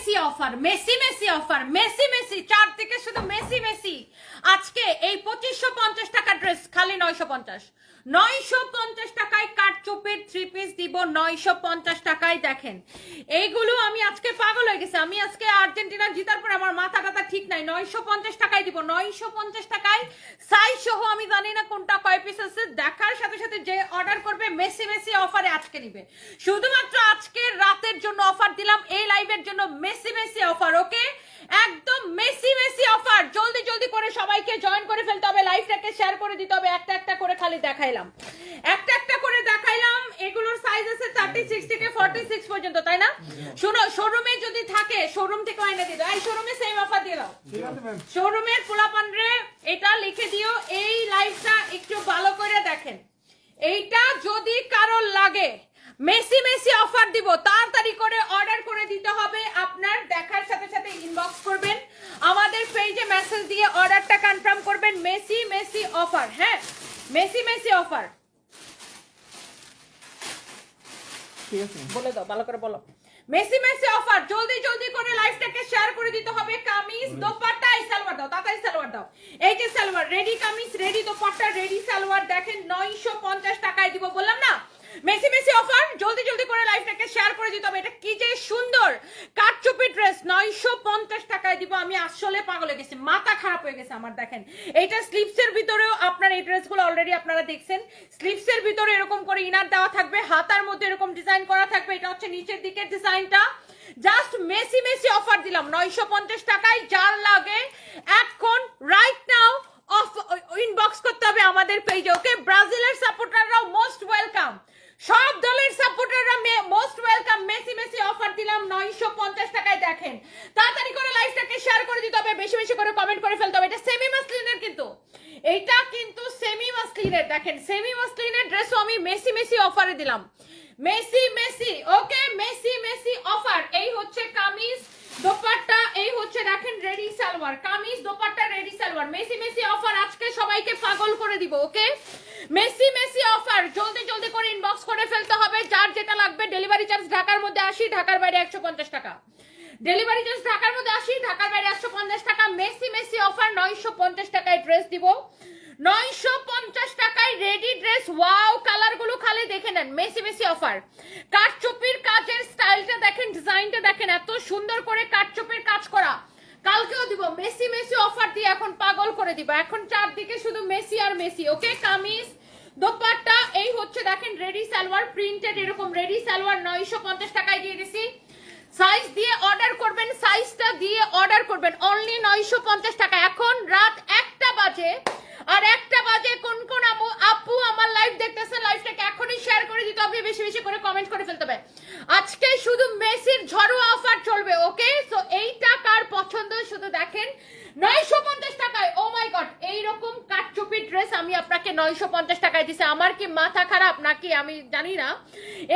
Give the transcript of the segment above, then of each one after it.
Messi offer, Messi Messi offer, Messi Messi, চারদিকে শুধু Messi Messi. আজকে এই 2550 টাকা ড্রেস খালি 950 টাকায় কাটচুপির 3 পিস দিব 950 টাকায়। দেখেন এইগুলো আমি আজকে পাগল হয়ে গেছি। আমি আজকে আর্জেন্টিনা জিতার পর আমার মাথা টাথা ঠিক নাই। 950 টাকায় দিব, 950 টাকায় সাইজ সহ। আমি জানি না কোনটা কয় পিস আছে, দেখার সাথে সাথে যে অর্ডার করবে মেসি মেসি অফারে আজকে নিবে। শুধুমাত্র আজকে রাতের জন্য অফার দিলাম, এই লাইভের জন্য মেসি মেসি অফার। ওকে, একদম মেসি মেসি অফার। জলদি জলদি করে সবাইকে জয়েন করে ফেলতে হবে, লাইভটাকে শেয়ার করে দিতে হবে। একটা একটা করে খালি দেখাইলাম, একটা একটা করে দেখাইলাম। এগুলোর সাইজ আছে 36 থেকে 46 পর্যন্ত, তাই না? শুনো, শোরুমে যদি থাকে শোরুম থেকে এনে দিও। এই শোরুমে সেম অফার দিয়ে দাও, শোরুমের পোলাপানরে এটা লিখে দিও। এই লাইভটা একটু ভালো করে দেখেন, এইটা যদি কারোর লাগে মেসি মেসি অফার দিব, তাড়াতাড়ি করে অর্ডার করে দিতে হবে। আপনার দেখার সাথে সাথে ইনবক্স করবেন, আমাদের পেজে মেসেজ দিয়ে অর্ডারটা কনফার্ম করবেন। মেসি মেসি অফার, হ্যাঁ মেসি মেসি অফার বলে দাও, ভালো করে বলো। মেসি মেসি অফার, জলদি জলদি করে লাইভটাকে শেয়ার করে দিতে হবে। কামিজ দোপাট্টা, এই সালোয়ার দাও, তাড়াতাড়ি সালোয়ার দাও। এই যে salwar ready, kameez ready, dupatta ready, salwar দেখেন 950 টাকায় দিব। বললাম না মেসি মেসি অফার, জলদি জলদি করে লাইভটাকে শেয়ার করে দিতে হবে। এটা কি যে সুন্দর কাটচুপি ড্রেস 950 টাকায় দিব। আমি আসলে পাগল হয়ে গেছি, মাথা খারাপ হয়ে গেছে আমার। দেখেন এইটা স্লিভসের ভিতরেও আপনার এই ড্রেসগুলো অলরেডি আপনারা দেখছেন, স্লিভসের ভিতরে এরকম করে ইনার দেওয়া থাকবে, হাতার মধ্যে এরকম ডিজাইন করা থাকবে। এটা হচ্ছে নিচের দিকের ডিজাইনটা। জাস্ট মেসি মেসি অফার দিলাম 950 টাকায়। যার লাগে এখন রাইট নাও ইনবক্স করতে হবে আমাদের পেজে। ওকে, ব্রাজিলের সাপোর্টাররাও মোস্ট ওয়েলকাম, সব দলের সাপোর্টাররা most welcome. Messi Messi offer দিলাম 950 টাকায়। দেখেন তাড়াতাড়ি করে লাইভটাকে শেয়ার করে দিতে হবে, বেশি বেশি করে কমেন্ট করে ফেলতে হবে। এটা সেমি মাসলিনের, কিন্তু এটা কিন্তু সেমি মাসলিনের। দেখেন সেমি মাসলিনের ড্রেসও আমি মেসি মেসি অফারে দিলাম, মেসি মেসি। ওকে, মেসি মেসি অফার। এই হচ্ছে কামিজ দোপাট্টা, এই হচ্ছে দেখেন ready salwar, kameez dupatta ready salwar. Messi Messi offer, আজকে সবাইকে পাগল করে দিব। ওকে, মেসি মেসি অফার, জলদি জলদি করে ইনবক্স করে ফেলতে হবে যার যেটা লাগবে। ডেলিভারি চার্জ ঢাকার মধ্যে 80, ঢাকার বাইরে 150 টাকা। ডেলিভারি চার্জ ঢাকার মধ্যে 80, ঢাকার বাইরে 150 টাকা। মেসি মেসি অফার 950 টাকায় ড্রেস দিব, 950 টাকায় রেডি ড্রেস। ওয়াও, কালার গুলো খালি দেখে নেন। মেসি মেসি অফার, কাটচুপির কাজের স্টাইলটা দেখেন, ডিজাইনটা দেখেন, এত সুন্দর করে কাটচুপির কাজ করা। কালকেও দিব মেসি মেসি অফার দিয়ে, এখন পাগল করে দিব। এখন চারদিকে শুধু মেসি আর মেসি। ওকে, কামিজ দোপাট্টা, এই হচ্ছে দেখেন রেডি সালোয়ার, প্রিন্টেড এরকম রেডি সালোয়ার 950 টাকায় দিয়ে দিছি। সাইজ দিয়ে অর্ডার করবেন, সাইজটা দিয়ে অর্ডার করবেন, অনলি 950 টাকা। এখন রাত 1টা বাজে, আর 1টা বাজে কোন কোন আপু আমার লাইভ দেখতেছেন, লাইভটাকে এখনই শেয়ার করে দিতে হবে, বেশি বেশি করে কমেন্ট করে ফেলতে হবে। আজকে শুধু মেসির ঝড়োয়া অফার চলবে। ওকে, সো এইটা কার পছন্দ শুধু দেখেন 950 টাকায়। ও মাই গড, এইরকম কাটচুপি ড্রেস আমি আপনাকে 950 টাকায় দিছি। আমার কি মাথা খারাপ নাকি আমি জানি না,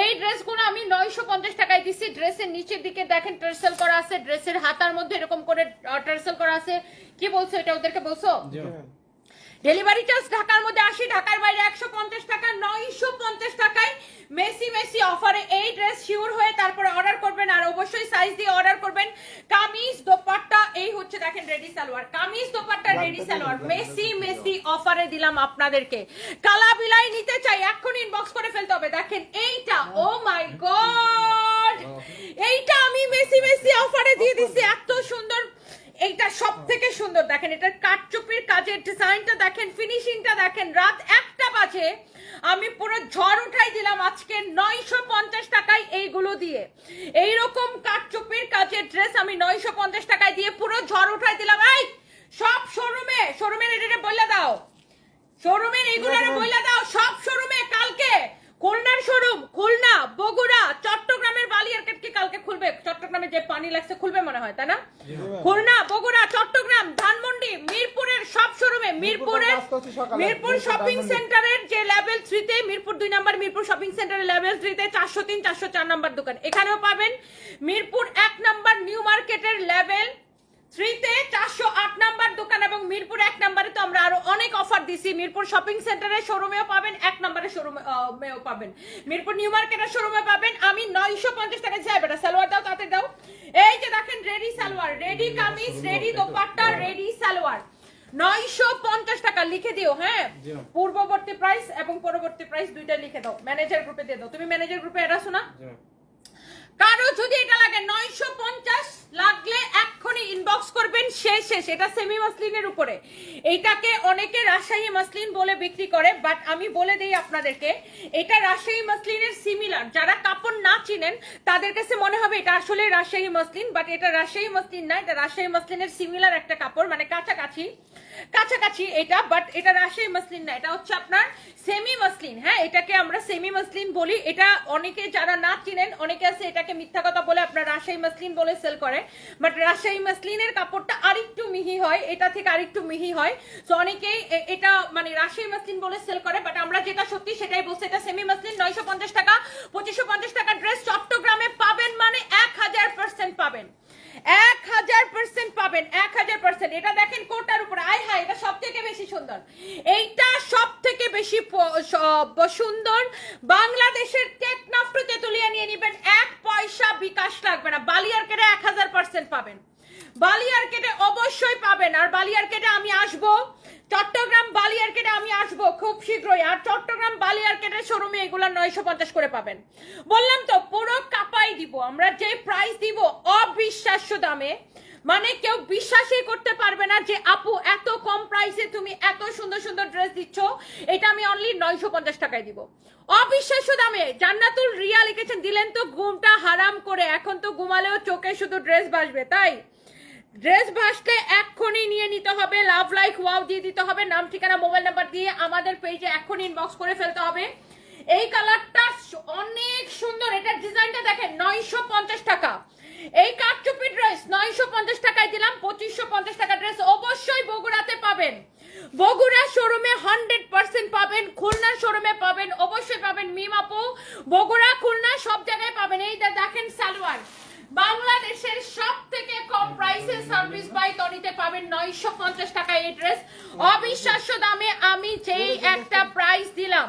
এই ড্রেসগুলো আমি 950 টাকায় দিছি। ড্রেসের নিচের দিকে দেখেন টার্সেল করা আছে, ড্রেসের হাতার মধ্যে এরকম করে টার্সেল করা আছে। কি বলছো এটা, ওদেরকে বলছো? ডেলিভারি চার্জ ঢাকার মধ্যে 80, ঢাকার বাইরে 150 টাকা। 950 টাকায় মেসি মেসি অফারে এই ড্রেস শিওর হয়ে তারপরে অর্ডার করবেন, আর অবশ্যই সাইজ দিয়ে অর্ডার করবেন। কামিজ দোপাট্টা, এই হচ্ছে দেখেন ready salwar, kameez dupatta ready salwar Messi Messi অফারে দিলাম আপনাদেরকে। কালা বিলাই নিতে চাই, এখন ইনবক্স করে ফেলতে হবে। দেখেন এইটা, ও মাই গড, এইটা আমি মেসি মেসি অফারে দিয়ে দিছি। এত সুন্দর, এইটা সব থেকে সুন্দর। দেখেন এটার কাটচুপির কাজের ডিজাইনটা দেখেন, ফিনিশিংটা দেখেন। রাত 1টা বাজে আমি পুরো ঝড় উঠাই দিলাম আজকে 950 টাকায় এইগুলো দিয়ে। এইরকম কাটচুপির কাজের ড্রেস আমি 950 টাকায় দিয়ে পুরো ঝড় উঠাই দিলাম। এই সব শোরুমে, শোরুমের এটা বলে দাও, শোরুমের এইগুলোর বলে দাও, সব শোরুমে কালকে। খুলনার শোরুম, খুলনা, বগুড়া, চট্টগ্রামের বালিয়ারকেট কি কালকে খুলবে? চট্টগ্রামে যে পানি লাগছে খুলবে মনে হয়, তাই না? খুলনা, বগুড়া, চট্টগ্রাম, ধানমন্ডি, মিরপুরের সব শোরুমে, মিরপুর শপিং সেন্টারের যে লেভেল 3 তে, মিরপুর 2 নাম্বার মিরপুর শপিং সেন্টারের লেভেল 3 তে 403, 404 নাম্বার দোকান, এখানেও পাবেন। মিরপুর 1 নাম্বার নিউ মার্কেটের লেভেল 3 তে 408 নাম্বার দোকান, এবং মিরপুর 1 নাম্বারে তো আমরা আরো অনেক অফার দিছি। মিরপুর শপিং সেন্টারের শোরুমেও পাবেন, 1 নাম্বারের শোরুমেও পাবেন, মিরপুর নিউ মার্কেটের শোরুমে পাবেন। আমি 950 টাকা চাই, বেটা সালোয়ার দাও, তাতে দাও। এই যে দেখেন ready salwar, ready kameez, ready dupatta, ready salwar. 950 টাকা লিখে দিও। হ্যাঁ, পূর্ববর্তী প্রাইস এবং পরবর্তী প্রাইস দুইটা লিখে দাও, ম্যানেজার গ্রুপে দিয়ে দাও। তুমি ম্যানেজার গ্রুপে এড আছো না? কারো যদি এটা লাগে 950 লাগলে এক্ষুনি ইনবক্স করবেন। শেষ। এটা সেমি মাসলিনের উপরে, এইটাকে অনেকে রাজশাহী মাসলিন বলে বিক্রি করে, বাট আমি বলে দেই আপনাদেরকে এটা রাজশাহী মাসলিনের সিমিলার। যারা কাপড় না চিনেন তাদের কাছে মনে হবে এটা আসলে রাজশাহী মাসলিন, বাট এটা রাজশাহী মাসলিন না, এটা রাজশাহী মাসলিনের সিমিলার একটা কাপড়, মানে কাছাকাছি এটা, বাট এটা রাজশাহী মাসলিন না, এটা হচ্ছে আপনার সেমি মাসলিন। হ্যাঁ, এটাকে আমরা সেমি মাসলিন বলি। এটা অনেকে যারা না চিনেন, অনেকে আছে এটাকে মিথ্যা কথা বলে আপনার রাজশাহী মাসলিন বলে সেল করে, বাট রাজশাহী মাসলিনের কাপড়টা আরেকটু মিহি হয়, এটা থেকে আরেকটু মিহি হয়। সো অনেকেই এটা মানে রাজশাহী মাসলিন বলে সেল করে, বাট আমরা যেটা সত্যি সেটাই বলছি, এটা সেমি মাসলিন। 950 টাকা, 2550 টাকা ড্রেস চট্টগ্রামে পাবেন মানে 1000% পাবেন, 1000% পাবেন, 1000%। এটা দেখেন কোটার উপরে, আয় হায়, এটা সব থেকে বেশি সুন্দর, এইটা সব থেকে বেশি সুন্দর। বাংলাদেশের টেকনাফটু তেতুলিয়া নিয়ে নেবেন, 1 পয়সা বিকাশ লাগবে না। বালিয়ারকেটে 1000% পাবেন, বালিয়ারকেটে অবশ্যই পাবেন। আর বালিয়ারকেটে আমি আসবো, চট্টগ্রাম বালিয়ারকেটে আমি আসবো খুব শীঘ্রই। আর চট্টগ্রাম বালিয়ারকেটের শোরুমে এগুলা 950 করে পাবেন। বললাম তো পুরো কাপাই দিব আমরা, যে প্রাইস দিব অবিশ্বাস্য দামে, মানে কেউ বিশ্বাসই করতে পারবে না যে আপু এত কম প্রাইসে তুমি এত সুন্দর সুন্দর ড্রেস দিচ্ছ। এটা আমি অনলি 950 টাকায় দিব, অবিশ্বাস্য দামে। জান্নাতুল রিয়া লিখেছেন, দিলেন তো ঘুমটা হারাম করে, এখন তো ঘুমালেও চোখে শুধু ড্রেস ভাসবে। তাই ড্রেস ভাসলে এক্ষুনি নিয়ে নিতে হবে, লাভ লাইক ওয়াও দিয়ে দিতে হবে, নাম ঠিকানা মোবাইল নাম্বার দিয়ে আমাদের পেজে এখনই ইনবক্স করে ফেলতে হবে। এই কালারটা অনেক সুন্দর, এটার ডিজাইনটা দেখেন। 950 টাকা এই কাটচুপি ড্রেস 950 টাকায় দিলাম। 2550 টাকা ড্রেস অবশ্যই বগুড়াতে পাবেন, বগুড়া শোরুমে 100% পাবেন, খুলনার শোরুমে পাবেন, অবশ্যই পাবেন। মিম আপু বগুড়া খুলনা সব জায়গায় পাবেন। এই দেখেন সালোয়ার, বাংলাদেশের সব থেকে কম প্রাইসে সার্ভিস বাই তনিতে পাবেন 950 টাকায় এই ড্রেস, অবিশ্বাস্য দামে। আমি যেই একটা প্রাইস দিলাম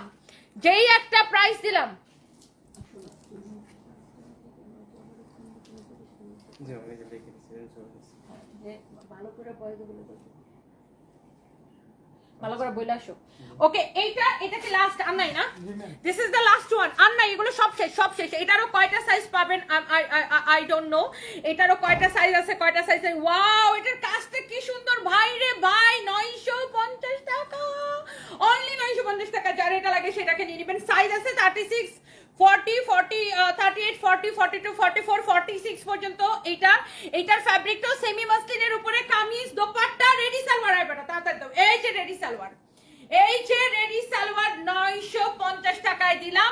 ভালো করে বলে আসো। ওকে, এটা কি লাস্ট? আর নাই না, this is the last one. আর নাই, এগুলো সব শেষ। এটারও কয়টা সাইজ পাবেন আই ডোন্ট নো, এটারও কয়টা সাইজ আছে, কয়টা সাইজ। ওয়াও, এটার কাজটা কি সুন্দর ভাই রে ভাই। 950 টাকা, অনলি 950 টাকা। যার এটা লাগে সেটাকে নিয়ে নেবেন। সাইজ আছে 36, 40, 38, 40, 42, 44, 46 পর্যন্ত। এইটার ফ্যাব্রিকটাও সেমি মাসলিনের উপরে, কামিজ দোপাট্টা রেডি সালোয়ার। আইবাটা তাড়াতাড়ি দাও, এই যে রেডি সালোয়ার, 950 টাকায় দিলাম।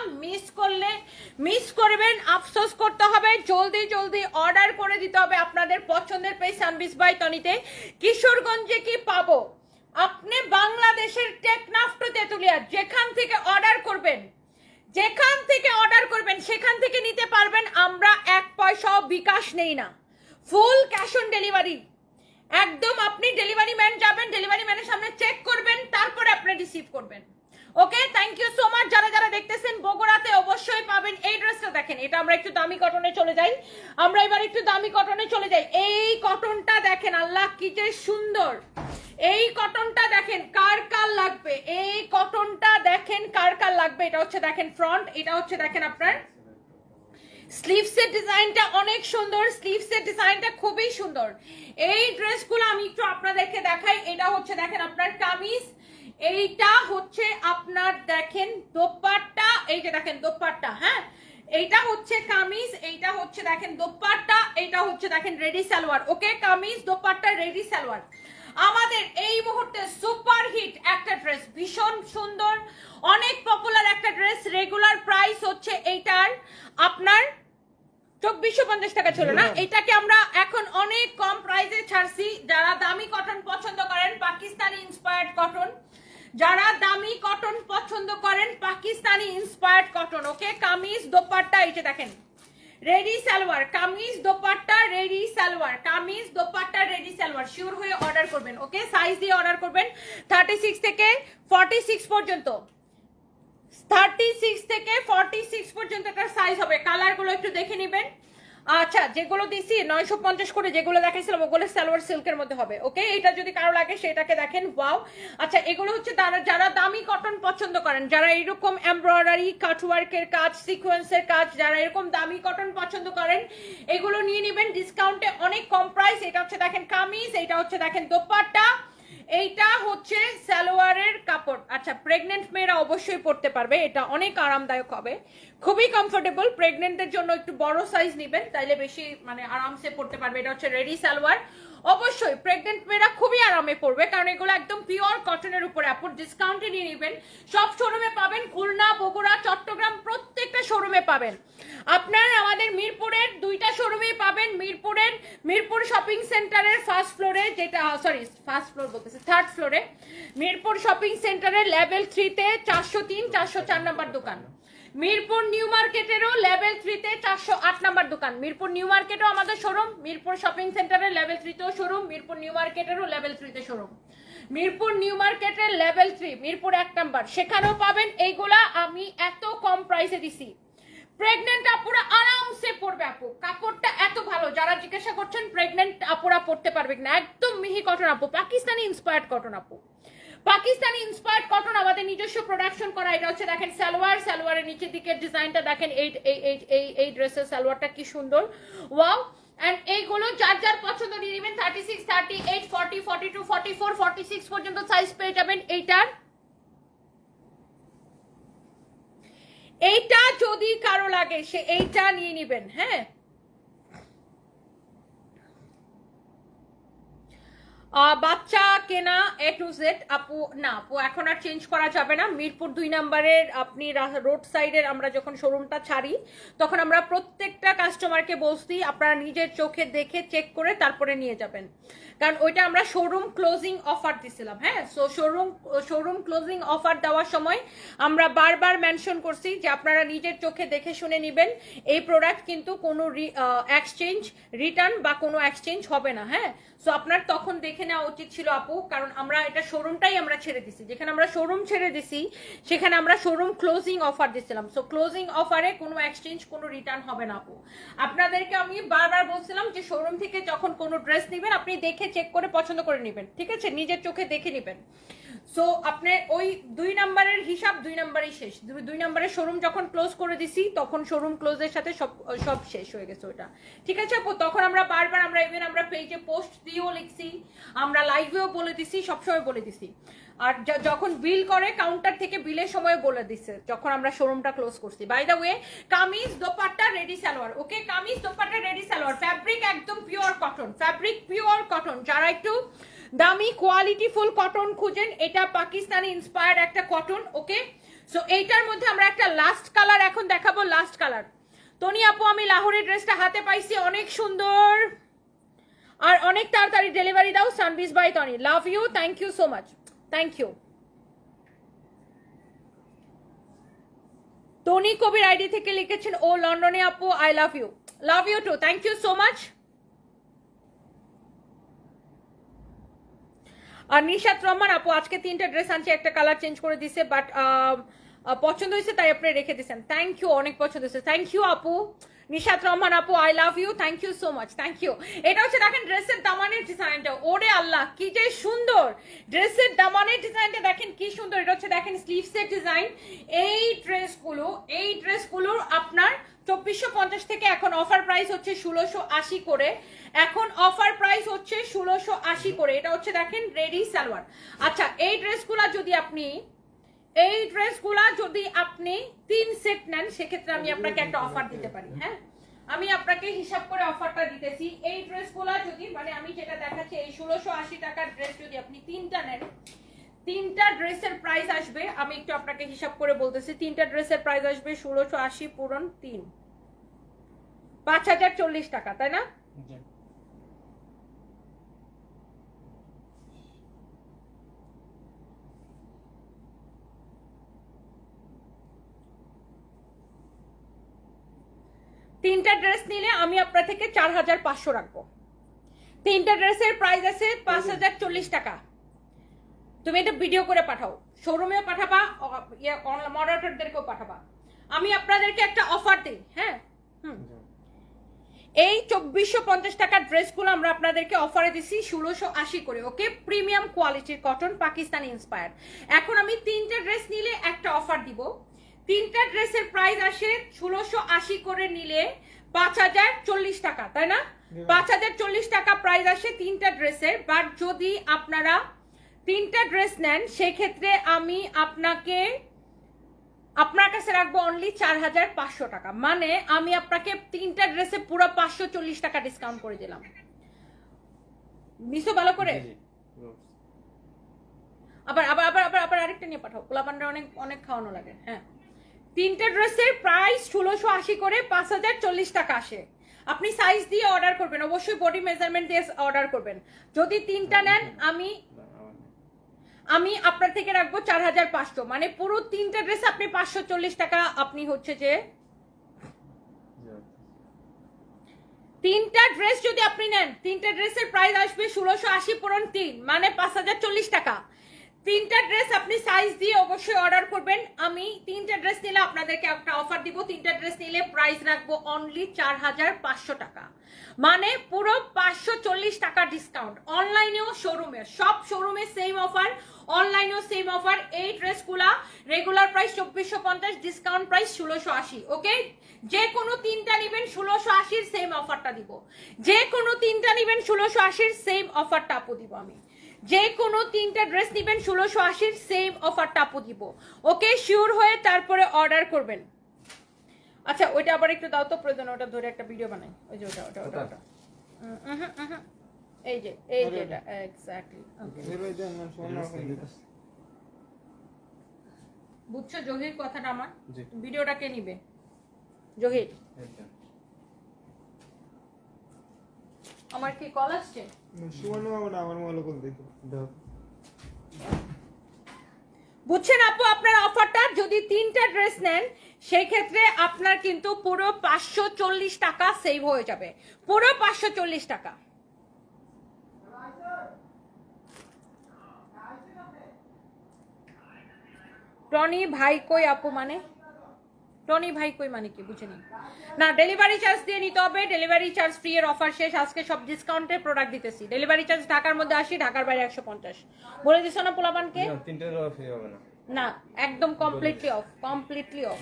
মিস করবেন, আফসোস করতে হবে। জলদি অর্ডার করে দিতে হবে আপনাদের পছন্দের পেজ সানবিস বাই তনিতে। কিশোরগঞ্জে কি পাবো? আপনি বাংলাদেশের টেকনাফটু তেতুলিয়া যেখান থেকে অর্ডার করবেন সেখান থেকে নিতে পারবেন। আমরা 1 পয়সাও বিকাশ নেই না, ফুল ক্যাশ অন ডেলিভারি। একদম আপনি ডেলিভারি ম্যান যাবেন, ডেলিভারি ম্যানের সামনে চেক করবেন, তারপরে আপনি রিসিভ করবেন। ওকে, থ্যাংক ইউ সো মাচ। যারা দেখতেছেন বগুড়াতে অবশ্যই পাবেন। এই ড্রেসটা দেখেন, এটা আমরা একটু দামি কটনে চলে যাই। এই কটনটা দেখেন, আল্লাহ কি যে সুন্দর। এই কটনটা দেখেন, কার লাগবে, এই কটনটা দেখেন কার লাগবে। এটা হচ্ছে দেখেন ফ্রন্ট, এটা হচ্ছে দেখেন আপনার স্লিভসের ডিজাইনটা অনেক সুন্দর, স্লিভসের ডিজাইনটা খুবই সুন্দর। এই ড্রেসগুলো আমি একটু আপনাদেরকে দেখাই। এটা হচ্ছে দেখেন আপনার কামিজ, এইটা হচ্ছে আপনার দেখেন দোপাট্টা, এই যে দেখেন দোপাট্টা। হ্যাঁ, এইটা হচ্ছে কামিজ, এইটা হচ্ছে দেখেন দোপাট্টা, এইটা হচ্ছে দেখেন ready salwar. Okay, kameez dupatta ready salwar. আমাদের এই মুহূর্তে সুপার হিট একটা ড্রেস, ভীষণ সুন্দর, অনেক পপুলার একটা ড্রেস। রেগুলার প্রাইস হচ্ছে এইটার আপনার 2450 টাকা ছিল না, এটাকে আমরা এখন অনেক কম প্রাইসে ছাড়ছি। যারা দামি কটন পছন্দ করেন, Pakistani inspired cotton, Pakistani inspired cotton. Okay, kameez dupatta, এই যে দেখেন ready salwar, kameez dupatta ready salwar. Sure হয়ে অর্ডার করবেন। ওকে, সাইজ দিয়ে অর্ডার করবেন 36 থেকে 46 পর্যন্ত। 36 থেকে 46 পর্যন্ত একটা সাইজ হবে। কালারগুলো একটু দেখে নেবেন। আচ্ছা, যেগুলো দিছি 950 করে যেগুলো দেখাইছিলাম ওগুলো সালোয়ার সিল্কের মধ্যে হবে। ওকে, এটা যদি কারো লাগে সেটাকে দেখেন। ওয়াও, আচ্ছা এগুলো হচ্ছে যারা দামি কটন পছন্দ করেন, যারা এরকম এমব্রয়ডারি কাটওয়ার্কের কাজ, সিকোয়েন্সের কাজ, যারা এরকম দামি কটন পছন্দ করেন এগুলো নিয়ে নেবেন ডিসকাউন্টে, অনেক কম প্রাইস। এটা হচ্ছে দেখেন কামিজ, এটা হচ্ছে দেখেন দোপাট্টা, এইটা হচ্ছে সালোয়ারের কাপড়। আচ্ছা, প্রেগনেন্ট মেয়েরা অবশ্যই পড়তে পারবে, এটা অনেক আরামদায়ক হবে, খুবই কমফোর্টেবল। প্রেগনেন্টের জন্য একটু বড় সাইজ নেবেন, তাইলে বেশি মানে আরামসে পড়তে পারবে। এটা হচ্ছে রেডি সালোয়ার, অবশ্যই প্রেগনেন্ট মেয়েরা খুবই আরামে পড়বে, কারণ এগুলো একদম পিওর কটনের উপরে। আপনি ডিসকাউন্টে নিয়ে নেবেন, সব শোরুমে পাবেন, খুলনা, বগুড়া, চট্টগ্রাম প্রত্যেকটা শোরুমে পাবেন। আপনার আমাদের মিরপুরের 2টা শোরুমেই পাবেন। মিরপুর শপিং সেন্টারের ফার্স্ট ফ্লোরে, যেটা সরি ফার্স্ট ফ্লোর বলতেছে, থার্ড ফ্লোরে মিরপুর শপিং সেন্টারের লেভেল 3-তে 403, 404 নাম্বার দোকান। মিরপুর নিউ মার্কেটেরও লেভেল 3-তে 408 নাম্বার দোকান। মিরপুর নিউ মার্কেটও আমাদের শোরুম, মিরপুর শপিং সেন্টারের লেভেল 3-তেও শোরুম, মিরপুর নিউ মার্কেটেরও লেভেল 3-তে শোরুম। মিরপুর নিউ মার্কেটের লেভেল 3 মিরপুর 1 নাম্বার, সেখানেও পাবেন। এইগুলা আমি এত কম প্রাইসে দিছি, প্রেগনেন্ট আপুরা আরামসে পড়বে। আপু কাপড়টা এত ভালো, যারা জিজ্ঞাসা করছেন প্রেগনেন্ট আপুরা পড়তে পারবে কিনা, একদম মিহি কটন আপু, পাকিস্তানি ইন্সপায়ার্ড কটন আপু, পাকিস্তানি ইন্সপায়ার্ড কটন, আমাদের নিজস্ব প্রোডাকশন করা। এটা হচ্ছে দেখেন সালোয়ার, সালোয়ারের নিচের দিকের ডিজাইনটা দেখেন, এই ড্রেসের সালোয়ারটা কি সুন্দর, ওয়াও। এন্ড এইগুলো যার যার পছন্দ নিয়ে নেবেন। 36, 38, 40, 42, 44, 46 পর্যন্ত সাইজ পেয়ে যাবেন এইটার। এইটা যদি কারো লাগে সে এইটা নিয়ে নেবেন। হ্যাঁ, বাচ্চা কেনা A to Z আপু, না আপু এখন আর চেঞ্জ করা যাবে না। মিরপুর 2 নাম্বারের আপনি রোড সাইডের আমরা যখন শোরুমটা ছাড়ি তখন আমরা প্রত্যেকটা কাস্টমারকে বলছি আপনারা নিজের চোখে দেখে চেক করে তারপরে নিয়ে যাবেন, কারণ ওইটা আমরা শোরুম ক্লোজিং অফার দিছিলাম। হ্যাঁ, সো শোরুম ক্লোজিং অফার দেওয়ার সময় আমরা বারবার মেনশন করছি যে আপনারা নিজের চোখে দেখে শুনে নেবেন। এই প্রোডাক্ট কিন্তু কোনো এক্সচেঞ্জ, রিটার্ন বা কোনো এক্সচেঞ্জ হবে না। হ্যাঁ, সো আপনার তখন দেখে নেওয়া উচিত ছিল আপু, কারণ আমরা এটা শোরুমটাই আমরা ছেড়ে দিছি, যেখানে আমরা শোরুম ছেড়ে দিছি সেখানে আমরা শোরুম ক্লোজিং অফার দিছিলাম। সো ক্লোজিং অফারে কোনো এক্সচেঞ্জ, কোনো রিটার্ন হবে না আপু। আপনাদেরকে আমি বারবার বলছিলাম যে শোরুম থেকে যখন কোনো ড্রেস নেবেন আপনি দেখে চেক করে পছন্দ করে নেবেন, ঠিক আছে, নিজের চোখে দেখে নেবেন। সো আপনি ওই 2 নাম্বারের হিসাব 2 নাম্বারেই শেষ। 2 নাম্বারের শোরুম যখন ক্লোজ করে দিছি তখন শোরুম ক্লোজের সাথে সব শেষ হয়ে গেছে ওটা, ঠিক আছে আপু। তখন আমরা বারবার আমরা পেজে পোস্ট দিয়েও লিখছি, আমরা লাইভেও বলে দিছি, সবসময় বলে দিছি। আর যখন বিল করে কাউন্টার থেকে বিলের সময় বলে দিচ্ছে যখন আমরা শোরুমটা ক্লোজ করছি। By the way, kameez dupatta ready salwar, okay, kameez dupatta ready salwar, fabric একদম pure cotton, fabric pure cotton. যারা একটু দামি কোয়ালিটি ফুল কটন খুঁজেন, এটা পাকিস্তানি ইন্সপায়ার্ড একটা কটন। ওকে, সো এইটার মধ্যে আমরা একটা লাস্ট কালার এখন দেখাবো, লাস্ট কালার। তনি আপু আমি লাহোরের ড্রেসটা হাতে পাইছি, অনেক সুন্দর আর অনেক তাড়াতাড়ি ডেলিভারি দাও। সানবিজ by Toni, love you, thank you so much, thank you. Toni Kabir ID থেকে লিখেছেন, ও লন্ডনে আপু I love you too, thank you so much. আর নিশাত রহমান আপু আজকে 3টা ড্রেস আনছি, একটা কালার চেঞ্জ করে দিছে, বাট পছন্দ হয়েছে তাই আপনি রেখে দিয়েছেন, থ্যাংক ইউ, অনেক পছন্দ হয়েছে, থ্যাংক ইউ আপু। নিশাত রহমান আপু I love you, thank you so much, thank you. এটা হচ্ছে দেখেন ড্রেসের দামানের ডিজাইনটা, ওরে আল্লাহ কি যে সুন্দর, ড্রেসের দামানের ডিজাইনটা দেখেন কি সুন্দর। এটা হচ্ছে দেখেন স্লিভসের ডিজাইন। এই ড্রেসগুলোর আপনার 2450 থেকে এখন অফার প্রাইস হচ্ছে 1680 করে, এখন অফার প্রাইস হচ্ছে 1680 করে। এটা হচ্ছে দেখেন রেডি সালোয়ার। আচ্ছা, এই ড্রেসগুলা যদি আপনি 3 সেট নেন সেক্ষেত্রে আমি আপনাকে একটা অফার দিতে পারি। হ্যাঁ, আমি আপনাকে হিসাব করে অফারটা দিতেছি। এই ড্রেসগুলা যদি মানে আমি যেটা দেখাচ্ছি এই 1680 টাকার ড্রেস যদি আপনি 3টা নেন, 3টা ড্রেসের প্রাইস আসবে, আমি একটু আপনাকে হিসাব করে বলতেছি, 3টা ড্রেসের প্রাইস আসবে 1680 পূরণ 3, 5040 টাকা, তাই না? তিনটা ড্রেস নিলে আমি আপনার থেকে 4500 রাখবো। 3টা ড্রেসের প্রাইস আছে 5040 টাকা। তুমি এটা ভিডিও করে পাঠাও, শোরুমেও পাঠাবা, মডারেটরদেরকেও পাঠাবা। আমি আপনাদেরকে একটা অফার দিই। হ্যাঁ, এই 2450 টাকার ড্রেসগুলো আমরা আপনাদেরকে অফারে দিছি 1680 করে, ওকে? প্রিমিয়াম কোয়ালিটির কটন, পাকিস্তানি ইন্সপায়ার্ড। এখন আমি 3টা ড্রেস নিলে একটা অফার দিব। 3টা ড্রেসের প্রাইস আসে 1680 করে নিলে 5040 টাকা, তাই না? 5040 টাকা প্রাইস আসে 3টা ড্রেসের। বাট যদি আপনারা 3টা ড্রেস নেন সেক্ষেত্রে আমি আপনার কাছে রাখবো অনলি 4500 টাকা। মানে আমি আপনাকে 3টা ড্রেসে পুরো 540 টাকা ডিসকাউন্ট করে দিলাম। মিসো ভালো করে আবার আবার আবার আবার আবার আরেকটা নিয়ে পাঠাও, পোলাপানরা অনেক অনেক খাওয়ানো লাগে। হ্যাঁ, 3টা ড্রেসের প্রাইস 1680 করে 5040 টাকা আসে। আপনি সাইজ দিয়ে অর্ডার করবেন, অবশ্যই বডি মেজারমেন্ট দিয়ে অর্ডার করবেন। যদি 3টা নেন আমি আপনার থেকে রাখবো 4500, মানে পুরো 3টা ড্রেস আপনি 540 টাকা। আপনি হচ্ছে যে 3টা ড্রেস যদি আপনি নেন, 3টা ড্রেসের প্রাইস আসবে 1680 পূরণ 3 মানে 5040 টাকা। 3টা ড্রেস আপনি সাইজ দিয়ে অবশ্যই অর্ডার করবেন। আমি 3টা ড্রেস নিলে আপনাদেরকে একটা অফার দিব। 3টা ড্রেস নিলে প্রাইস রাখবো অনলি 4500 টাকা, মানে পুরো 540 টাকা ডিসকাউন্ট। অনলাইনেও শোরুমে, সব শোরুমে সেম অফার, অনলাইনেও সেম অফার। এই ড্রেসগুলা রেগুলার প্রাইস 2450, ডিসকাউন্ট প্রাইস 1680, ওকে? যে কোনো 3টা নেবেন 1680 সেম অফারটা দিব। যে কোনো 3টা নেবেন 1680 সেম অফারটা আপু দিব। আমি যে কোনো 3টা ড্রেস নেবেন 1680 সেম অফারটা আপু দিব, ওকে? শিওর হয়ে তারপরে অর্ডার করবেন। আচ্ছা, ওইটা আবার একটু দাও তো, প্রয়োজন ওটা ধরে একটা ভিডিও বানাই। ওই যে ওটা ওটা ওটা ওটা এই যে এটা এক্স্যাক্টলি। বুঝছো জহির কথাটা আমার? ভিডিওটা কে নিবে? জহির, আমার কি কল আসছে? বুঝছেন আপু, আপনার অফারটা যদি 3টা ড্রেস নেন সেই ক্ষেত্রে আপনার কিন্তু পুরো 540 টাকা সেভ হয়ে যাবে, পুরো 540 টাকা। টনি ভাই কই আপু? মানে টনি ভাই কই মানে কি বুঝেনি? না, ডেলিভারি চার্জ দিয়ে নিতে হবে। ডেলিভারি চার্জ ফ্রি এর অফার শেষ। আজকে সব ডিসকাউন্টে প্রোডাক্ট দিতেছি। ডেলিভারি চার্জ ঢাকার মধ্যে 80, ঢাকার বাইরে 150। বলে দিছো না পোলাপানকে? 3টার অফ হবে না, না, একদম completely of, completely of.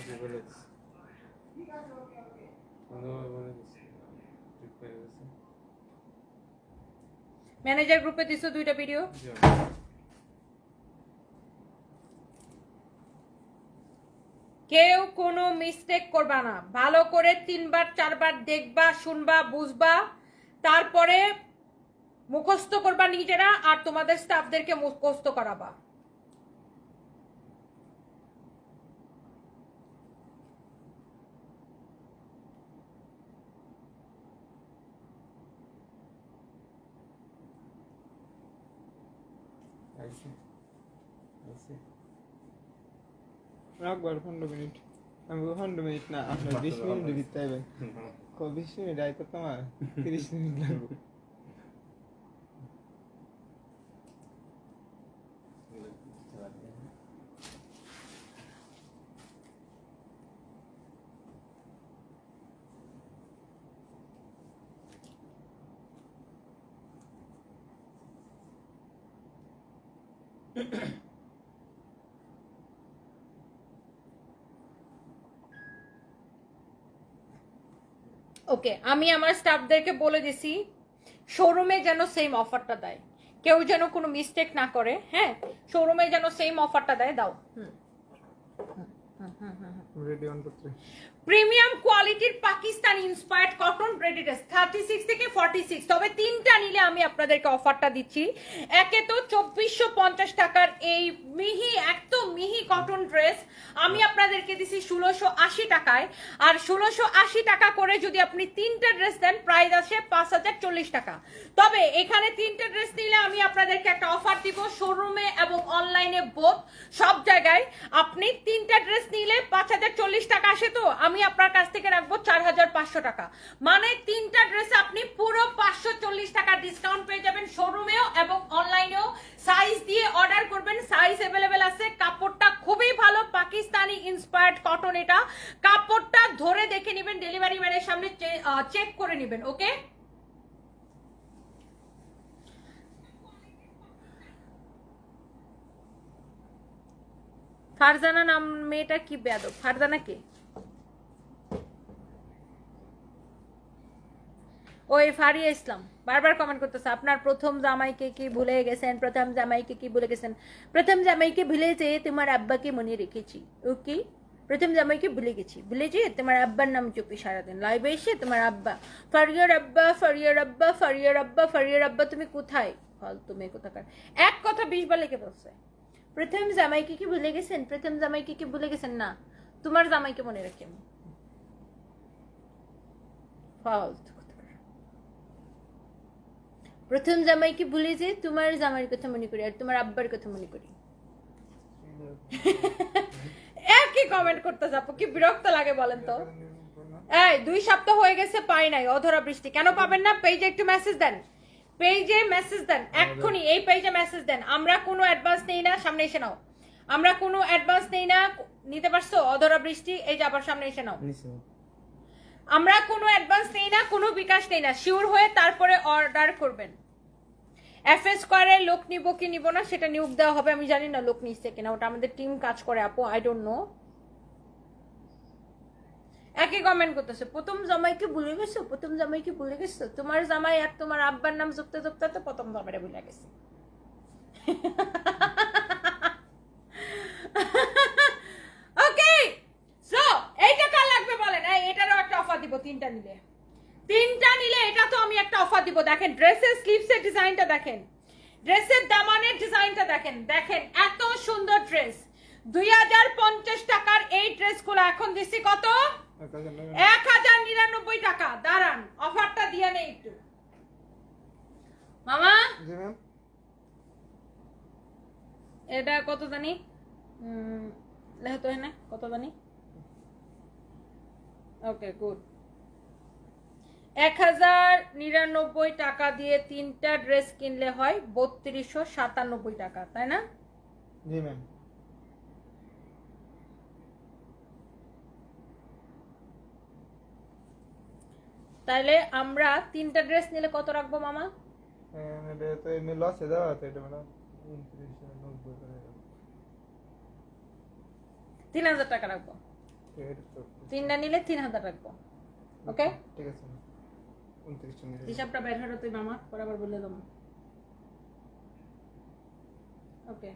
Manager গ্রুপে দিছো 2টা ভিডিও। কেউ কোনো মিস্টেক করবা না, ভালো করে 3বার 4বার দেখবা, শুনবা, বুঝবা, তারপরে মুখস্থ করবা নিজেরা, আর তোমাদের স্টাফদেরকে মুখস্থ করাবা। রাখবার 15 মিনিট। আমি 15 মিনিট না, আপনার 20 মিনিট দিতে হবে। 20 মিনিট আয় তো তোমার 30 মিনিট লাগবে। ওকে, আমি আমার স্টাফদেরকে বলে দিছি শোরুমে যেন সেম অফারটা দেয়, কেউ যেন কোনো মিস্টেক না করে। হ্যাঁ, শোরুমে যেন সেম অফারটা দেয়। দাও। রেডি অন করতে। প্রিমিয়াম কোয়ালিটির পাকিস্তানি ইন্সপায়ার্ড কটন রেডিড্রেস 36 থেকে 46, তবে 3টা নিলে আমি আপনাদেরকে অফারটা দিচ্ছি। একে তো 2450 টাকার এই মিহি, একদম মিহি কটন ড্রেস আমি আপনাদেরকে দিছি 1680 টাকায়। আর 1680 টাকা করে যদি আপনি 3টা ড্রেস দেন প্রাইস আসে 5040 টাকা। তবে এখানে 3টা ড্রেস নিলে আমি আপনাদেরকে একটা অফার দিব, শোরুমে এবং অনলাইনে বোথ, সব জায়গায়। আপনি 3টা ড্রেস নিলে 5040 টাকা আসে, তো আমি আপনার কাছ থেকে রাখবো 4500 টাকা, মানে 3টা ড্রেসে আপনি পুরো 540 টাকা ডিসকাউন্ট পেয়ে যাবেন শোরুমেও এবং অনলাইনেও। সাইজ দিয়ে অর্ডার করবেন, সাইজ अवेलेबल আছে। কাপড়টা খুবই ভালো, পাকিস্তানি ইন্সপায়ার্ড কটন। এটা কাপড়টা ধরে দেখে নেবেন, ডেলিভারি ম্যানের সামনে চেক করে করে নেবেন, ওকে? ফারজানা নাম মেয়েটা কি বেয়াদব? ফারজানা কে? ওই ফারিয়া ইসলাম বারবার কমেন্ট করতেছে আপনার প্রথম জামাইকে কি ভুলে গেছেন, প্রথম জামাইকে কি ভুলে গেছেন। প্রথম জামাইকে ভুলে যেয়ে তোমার আব্বাকে মনে রেখেছি, ওকে? প্রথম জামাইকে ভুলে গেছি, ভুলে যেয়ে তোমার আব্বার নাম চুপি সারাদিন লাইভে এসে তোমার আব্বা, ফারিয়ার আব্বা, ফারিয়ার আব্বা, ফারিয়ার আব্বা, ফারিয়ার আব্বা, তুমি কোথায়? ফালতু মেয়ে কোথাকার। এক কথা 20 বার লিখে বলছে প্রথম জামাইকে কি ভুলে গেছেন, প্রথম জামাইকে কি ভুলে গেছেন। না, তোমার জামাইকে মনে রাখেন। ফালতু। প্রথম জামাইকে ভুলে যে তোমার জামাইয়ের কথা মনে করি আর তোমার আব্বার কথা মনে করি। একই কমেন্ট করতে যাবো, কি বিরক্ত লাগে বলেন তো। এই 2 সপ্তাহ হয়ে গেছে পাই নাই, অধরা বৃষ্টি। কেন পাবেন না? পেজে একটু মেসেজ দেন, পেজে মেসেজ দেন, এক্ষুনি এই পেজে মেসেজ দেন। আমরা কোনো অ্যাডভান্স নেই না, সামনে এসে নাও। আমরা কোনো অ্যাডভান্স নেই না, নিতে পারছো? অধরা বৃষ্টি, এই যে আবার সামনে এসে নাও। আমরা কোনো অ্যাডভান্স নেই না, কোনো বিকাশ নেই না, শিওর হয়ে তারপরে অর্ডার করবেন। এফএস স্কয়ারে লোক নিব কি নিব না সেটা নিয়োগ দেওয়া হবে, আমি জানি না লোক নিচ্ছে কিনা, ওটা আমাদের টিম কাজ করে আপু, আই ডোন্ট নো। একই কমেন্ট করতেছে প্রথম জামাইকে ভুলে গেছো, প্রথম জামাইকে ভুলে গেছো। তোমার জামাই আর তোমার আব্বার নাম যুক্ত যুক্ত তো প্রথম জামাইটা ভুলে গেছে। ওকে, সো এইটা কার লাগবে বলেন? এটারও একটা অফার দিব, 3টা নিলে। 3টা নিলে এটা তো আমি একটা অফার দিব। দেখেন ড্রেসের স্লিভসের ডিজাইনটা দেখেন, ড্রেসের দামানের ডিজাইনটা দেখেন, দেখেন এত সুন্দর ড্রেস। 2050 টাকার এই ড্রেসগুলো এখন দিচ্ছি কত? 1099 টাকা। দাঁড়ান, অফারটা দিয়ে নেই একটু মামা। এটা কত জানি লেখা তো না, কত জানি। Okay good. 1099 টাকা দিয়ে 3টা ড্রেস কিনলে হয় 3297 টাকা, তাই না? জি ম্যাম। তাহলে আমরা 3টা ড্রেস নিলে কত রাখবো মামা? এটা তো এমনি লসে দেওয়া আছে, এটা মানে 2990 করে 3000 টাকা রাখবো। 3টা নিলে 3000 রাখবো, ওকে? ঠিক আছে। 29 নিলে হিসাবটা বের হলো তুই মামা, পরে আবার বলে দেবো। ওকে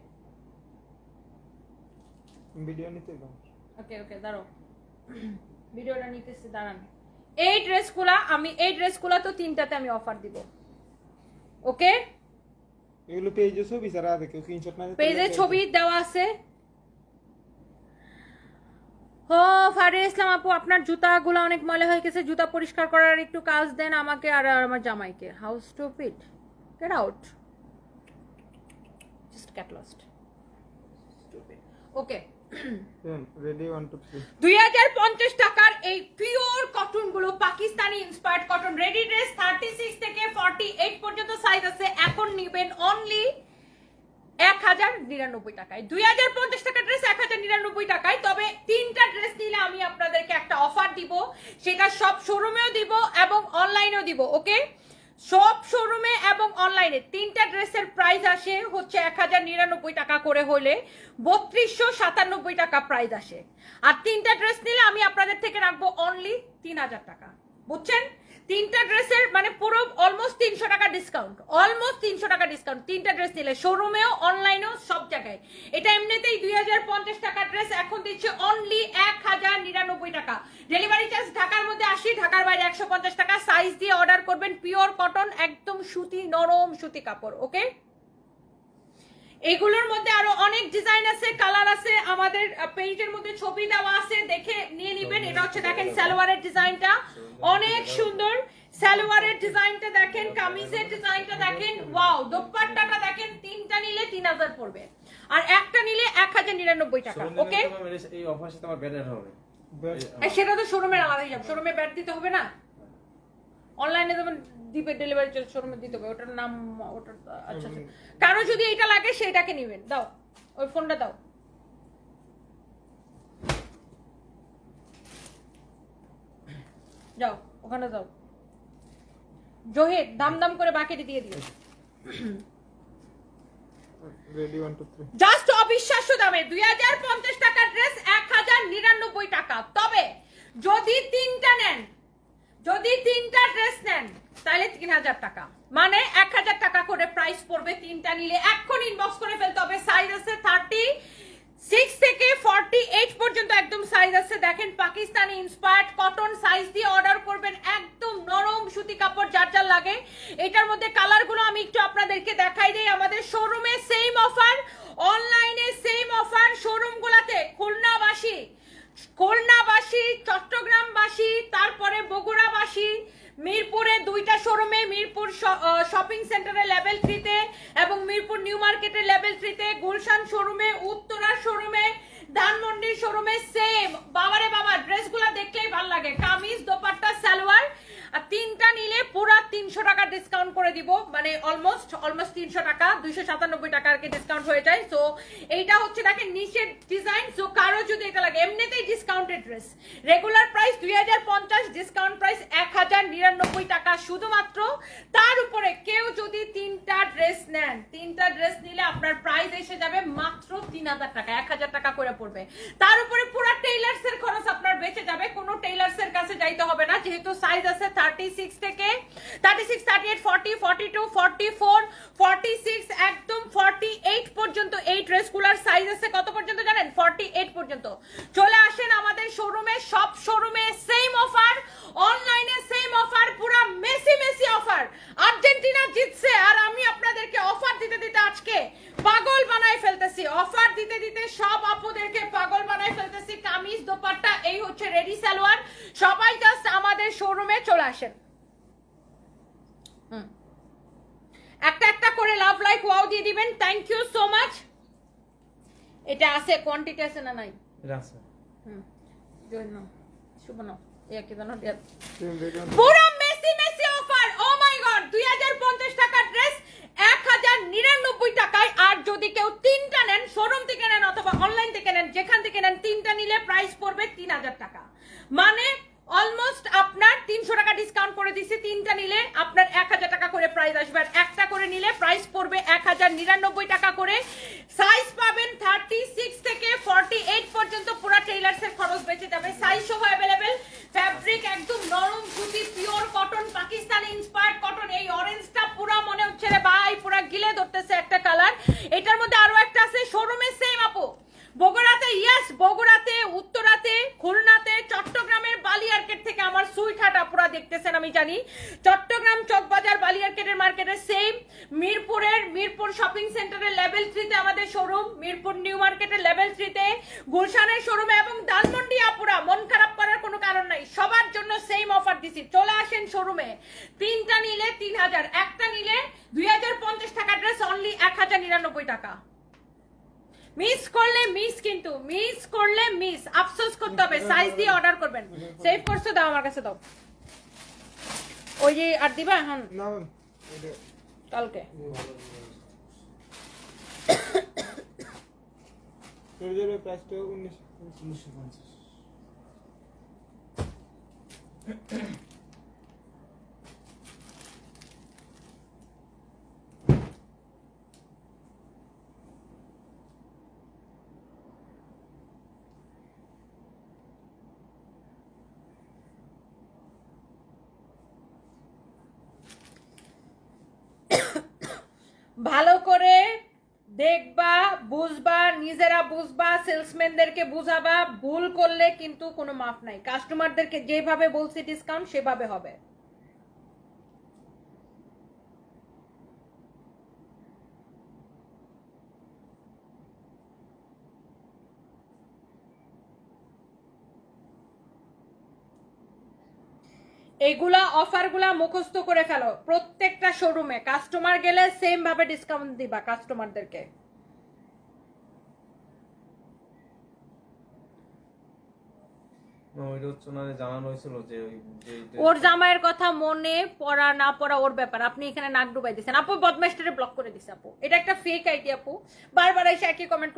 ভিডিও নিতে দাও। ওকে ওকে দাঁড়াও, ভিডিওটা নিতেছি, দাঁড়ান। এই ড্রেসগুলা তো 3টাতে আমি অফার দিব, ওকে? এগুলো পেজে ছবি ছাড়া দেখো, স্ক্রিনশট না পেজে ছবি দেওয়া আছে। ও ফারিয়া ইসলাম আপু, আপনার জুতাগুলো অনেক ময়লা হয়ে গেছে, জুতা পরিষ্কার করার একটু কাজ দেন আমাকে আর আমার জামাইকে। How stupid, get out, just get lost, stupid. Okay ready 1 2 3। 2050 টাকার এই পিওর কটন গুলো, Pakistani inspired cotton ready dress 36 থেকে 48 পর্যন্ত সাইজ আছে। এখন নিবেন অনলি 1099 টাকায়। 2050 টাকা ড্রেস 1099 টাকায়। তবে 3টা ড্রেস নিলে আমি আপনাদেরকে একটা অফার দিব, সেটা সব শোরুমেও দিব এবং অনলাইনেও দিব, ওকে? সব শোরুমে এবং অনলাইনে 3টা ড্রেসের প্রাইস আসে হচ্ছে 1099 টাকা করে, হলে 3297 টাকা প্রাইস আসে। আর 3টা ড্রেস নিলে আমি আপনাদের থেকে রাখবো অনলি 3000 টাকা, বুঝছেন? 3টা ড্রেসের মানে পুরো অলমোস্ট 300 টাকা ডিসকাউন্ট, অলমোস্ট 300 টাকা ডিসকাউন্ট 3টা ড্রেস নিলে, শোরুমেও অনলাইনেও সব জায়গায়। এটা এমনিতেই 2050 টাকা ড্রেস, এখন দিচ্ছে অনলি 1099 টাকা। ডেলিভারি চার্জ ঢাকার মধ্যে 80, ঢাকার বাইরে 150 টাকা। সাইজ দিয়ে অর্ডার করবেন, পিওর কটন, একদম সুতি, নরম সুতি কাপড়, ওকে? এগুলোর মধ্যে আরো অনেক ডিজাইন আছে, কালার আছে, আমাদের পেজের মধ্যে ছবি দেওয়া আছে, দেখে নিয়ে নেবেন। এটা হচ্ছে দেখেন সালোয়ারের ডিজাইনটা অনেক সুন্দর, সালোয়ারের ডিজাইনটা দেখেন, কামিজের ডিজাইনটা দেখেন, ওয়াও। দোপাট্টাটা দেখেন, 3টা নিলে 3000 পড়বে আর একটা নিলে 1099 টাকা, ওকে? এই অফার সাথে আমার ব্যাটার হবে, সেটা তো শোরুমের আলাদা হিসাব, শোরুমে ব্যাট দিতে হবে না, অনলাইনে যেমন দিবে ডেলিভারি চার্জ শোরুমে দিতে হবে, ওটার নাম ওটার। আচ্ছা কারো যদি এটা লাগে সেটাকে নেবেন, দাও ওই ফোনটা দাও। যাও ওখানে যাও, জহির দাম দাম করে বাকিটি দিয়ে দিও। রেডি 1 2 3 জাস্ট অবিশ্বাস্য দামে 2050 টাকার ড্রেস 1099 টাকা। তবে যদি তিনটা নেন, যদি তিনটা ড্রেস নেন তাহলে 3000 টাকা, মানে 1000 টাকা করে প্রাইস পড়বে তিনটা নিলে। এখন ইনবক্স করে ফেলতে হবে। সাইজ আছে 36 থেকে 48 পর্যন্ত একদম সাইজ আছে। দেখেন পাকিস্তানি ইন্সপায়ার্ড কটন সাইজ দিয়ে অর্ডার করবেন, একদম নরম সুতি কাপড় যার যার লাগে। এটার মধ্যে কালারগুলো আমি একটু আপনাদেরকে দেখাই দেই। আমাদের শোরুমে সেম অফার, অনলাইনে সেম অফার। শোরুমগুলোতে খুলনাবাসী, চট্টগ্রামবাসী, তারপরে বগুড়াবাসী, মিরপুরে দুইটা শোরুমে, মিরপুর শপিং সেন্টারে লেভেল 3 তে এবং মিরপুর নিউ মার্কেটের লেভেল 3 তে, গুলশান শোরুমে, উত্তরা শোরুমে, ধানমন্ডির শোরুমে সেম। বাবারে বাবা, ড্রেসগুলো দেখলেই ভালো লাগে। কামিজ, দোপাট্টা, সালোয়ার, আর তিনটা নিলে পুরো 300 টাকা ডিসকাউন্ট করে দিব, মানে অলমোস্ট 300 টাকা, 297 টাকা আর কি ডিসকাউন্ট হয়ে যায়। সো এইটা হচ্ছে দেখেন নিচের ডিজাইন। সো কারো যদি এটা লাগে, এমনিতেই discounted dress, regular price 2050, discount price 1099 টাকা শুধুমাত্র। তার উপরে কেউ যদি তিনটা ড্রেস নেন, তিনটা ড্রেস নিলে আপনার প্রাইস এসে যাবে মাত্র 3000 টাকা, 1000 টাকা করে পড়বে। তার উপরে পুরো টেইলার্স এর খরচ আপনার বেঁচে যাবে, কোনো টেইলার্স এর কাছে যাইতে হবে না, যেহেতু সাইজ আছে 36 থেকে 36, 38, 40, 42, 44, 46 একদম 48 পর্যন্ত এই ড্রেসগুলোর সাইজ আছে। কত পর্যন্ত জানেন? 48 পর্যন্ত। চলে আসেন আমাদের শোরুমে, সব শোরুমে সেম অফার, অনলাইনে সেম অফার, পুরো মেসি অফার। আর্জেন্টিনা জিতছে আর আমি আপনাদেরকে অফার দিতে দিতে আজকে পাগল বানাই ফেলতেছি। অফার দিতে দিতে সব আপুদেরকে পাগল বানাই ফেলতেছি। কামিজ, দোপাট্টা, এই হচ্ছে রেডি সালোয়ার। সবাই জাস্ট আমাদের শোরুমে চলে আসেন। একটা একটা করে লাভ লাইক ওয়াও দিয়ে দিবেন। Thank you so much. এটা আছে, কোয়ান্টিটি আছে না নাই? এটা আছে। জন্য শুভ নাও একে জানো দেয়া তুমি রেডি 1 পুরো মেসি অফার। ও মাই গড, 2050 টাকার ড্রেস 1099 টাকায়। আর যদি কেউ তিনটা নেন, শোরুম থেকে নেন অথবা অনলাইন থেকে নেন, যেখান থেকে নেন, তিনটা নিলে প্রাইস পড়বে 3000 টাকা, মানে অলমোস্ট আপনার 300 টাকা ডিসকাউন্ট করে দিছি। তিনটা নিলে আপনার 1000 টাকা করে প্রাইস আসবে, আর একটা করে নিলে প্রাইস পড়বে 1099 টাকা করে। সাইজ পাবেন 36 থেকে 48 পর্যন্ত, পুরো টেইলার্স এর খরচ বেঁচে যাবে। সাইজ সহ अवेलेबल। ফ্যাব্রিক একদম নরম সুতি, pure cotton, Pakistani inspired cotton. এই অরেঞ্জটা পুরো মনে হচ্ছে রে ভাই, পুরো গিলে ধরতেছে একটা কালার। এটার মধ্যে আরো একটা আছে শোরুমে সেম আপু, বগুড়াতে, ইয়েস বগুড়াতে, উত্তরাতে, খুলনাতে, চট্টগ্রামের বালিয়ারকেট থেকে আমার সুইঠাটা পুরো দেখতেছেন আমি জানি। চট্টগ্রাম চকবাজার বালিয়ারকেটের মার্কেটে সেম। মিরপুর শপিং সেন্টারের লেভেল 3 তে আমাদের শোরুম, মিরপুর নিউ মার্কেটের লেভেল 3 তে, গুলশানের শোরুমে এবং ধানমন্ডি। আপুরা মন খারাপ করার কোনো কারণ নাই, সবার জন্য সেম অফার দিছি। চলে আসেন শোরুমে। তিনটা নিলে 3000, একটা নিলে 2050 টাকা ড্রেস অনলি 1099 টাকা। মিস করলে মিস, কিন্তু মিস করলে মিস, আফসোস করতে হবে। সাইজ দিয়ে অর্ডার করবেন। সেভ করছো, দাও আমার কাছে দাও। ওই যে আর দিবা এখন না এটা কালকে। এর প্রাইসটা 1950। ভালো করে দেখবা, বুঝবা, নিজেরা বুঝবা, সেলসম্যানদেরকে বুঝাবা। ভুল করলে কিন্তু কোনো মাফ নাই। কাস্টমারদেরকে যেভাবে বলছি ডিসকাউন্ট সেভাবে হবে। এইগুলা অফারগুলা মুখস্থ করে ফেলো। প্রত্যেকটা শোরুমে কাস্টমার গেলে সেম ভাবে ডিসকাউন্ট দিবা কাস্টমারদেরকে। ওইটা হচ্ছে ওনারে জানানো হয়েছিল যে ওর জামাইয়ের কথা মনে পড়া না পড়া ওর ব্যাপার। আপনি এখানে নাক ডুবাই দিচ্ছেন। আপু বদমাস্টারে ব্লক করে দিছে। আপু এটা একটা ফেক আইডি। আপু বারবার এসে একই কমেন্ট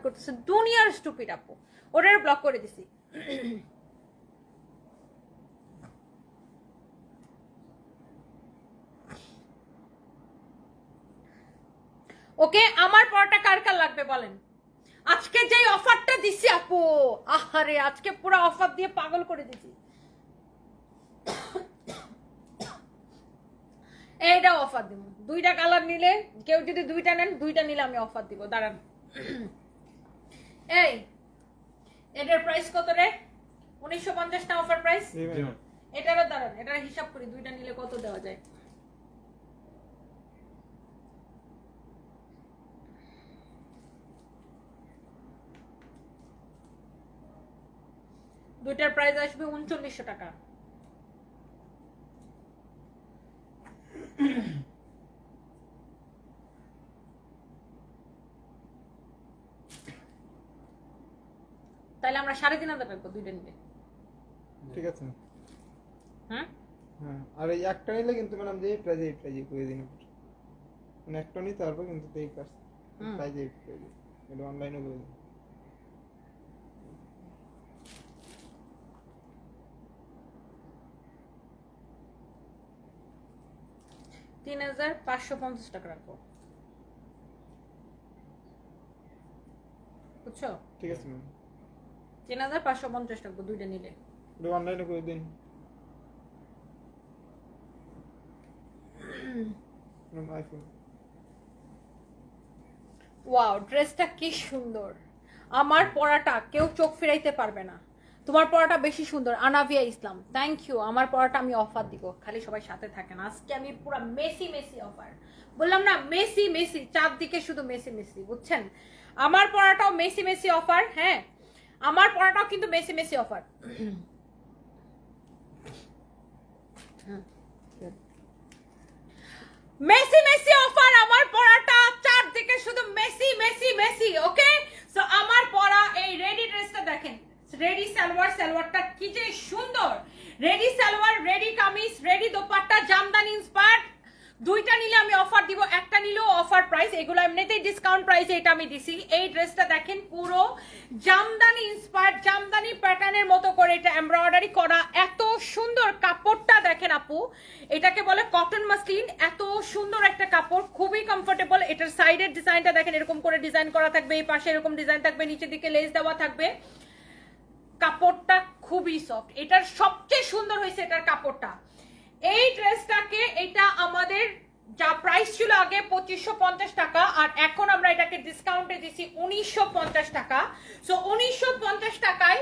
করতেছে, দুনিয়ার স্টুপিড। আপু ওরে ব্লক করে দিছি। ওকে, আমার পরাটা কার কার লাগবে বলেন। আজকে যেই অফারটা দিছি আপু, আহারে আজকে পুরো অফার দিয়ে পাগল করে দিছি। এইটা অফার দিব, 2টা কালার নিলে, কেউ যদি 2টা নেন, 2টা নিলে আমি অফার দিব। দাঁড়ান, এই এটার প্রাইস কত রে? 1950 না অফার প্রাইস? এটারও দাঁড়ান, এটার হিসাব করি 2টা নিলে কত দেওয়া যায়। দুইটার প্রাইস আসবে 3900 টাকা। তাহলে আমরা 3500 রাখবো 2টা নিলে। ঠিক আছে। হ্যাঁ হ্যাঁ, আর এই একটা নিলে কিন্তু ম্যাডাম যে প্রাইজে করে দিন, মানে একটা নিতে পারবো কিন্তু এই কাজ প্রাইজে করে দিন, এটা অনলাইনে করে দিন। $3550 টাকা রাখবো, বুঝছো? ঠিক আছে ম্যাম, 3550 রাখবো 2টা নিলে। এটা অনলাইনে করে দিন ম্যাম। আইফোন ওয়াও, ড্রেসটা কি সুন্দর। আমার পরাটা কেউ চোখ ফিরাইতে পারবে না। তোমার পরাটা বেশি সুন্দর। আনাভিয়া ইসলাম, থ্যাংক ইউ। আমার পরাটা আমি অফার দিব, খালি সবাই সাথে থাকেন। আজকে আমি পুরো মেসি অফার, বললাম না মেসি, চারদিকে শুধু মেসি, বুঝছেন? আমার পরাটাও মেসি অফার। হ্যাঁ, আমার পরাটাও কিন্তু মেসি অফার। Messi offer. আমার পরাটা চারদিকে শুধু মেসি। ওকে, সো আমার পরা এই রেডি ড্রেসটা দেখেন, রেডি সালোয়ারটা কি যে সুন্দর। Ready salwar, ready kameez, ready dupatta, Jamdani inspired. 2টা নিলে আমি অফার দিব, একটা নিলেও অফার প্রাইস। এগুলো এমনিতেই ডিসকাউন্ট প্রাইসে এটা আমি দিছি। এই ড্রেসটা দেখেন, পুরো জামদানি ইন্সপায়ার্ড, জামদানি প্যাটার্নের মতো করে এটা এমব্রয়ডারি করা। এত সুন্দর কাপড়টা দেখেন আপু, এটাকে বলে কটন মাসলিন। এত সুন্দর একটা কাপড়, খুবই কমফোর্টেবল। এটার সাইডের ডিজাইনটা দেখেন, এরকম করে ডিজাইন করা থাকবে, এই পাশে এরকম ডিজাইন থাকবে, নিচের দিকে লেস দেওয়া থাকবে। কাপড়টা খুবই সফট। এটার সবচেয়ে সুন্দর হয়েছে এটার কাপড়টা। এই ড্রেসটাকে, এটা আমাদের যা প্রাইস ছিল আগে 2550 টাকা, আর এখন আমরা এটাকে ডিসকাউন্টে দিছি 1950 টাকা। সো 1950 টাকায়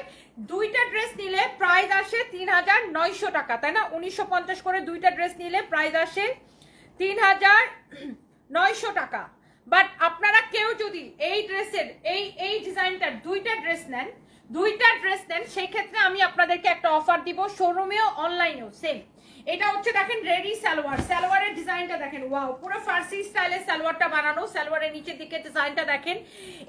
2টা ড্রেস নিলে প্রাইস আসে 3900 টাকা, তাই না? 1950 করে 2টা ড্রেস নিলে প্রাইস আসে 3900 টাকা। বাট আপনারা কেউ যদি এই ড্রেসের এই ডিজাইনটার 2টা ড্রেস নেন, সেই ক্ষেত্রে আমি আপনাদেরকে একটা অফার দিব, শোরুমেও অনলাইনেও সেম। এটা হচ্ছে দেখেন রেডি সালোয়ারের ডিজাইনটা দেখেন, ওয়াও, পুরো ফার্সি স্টাইলের সালোয়ারটা বানানো। সালোয়ারের নিচের দিকে ডিজাইনটা দেখেন।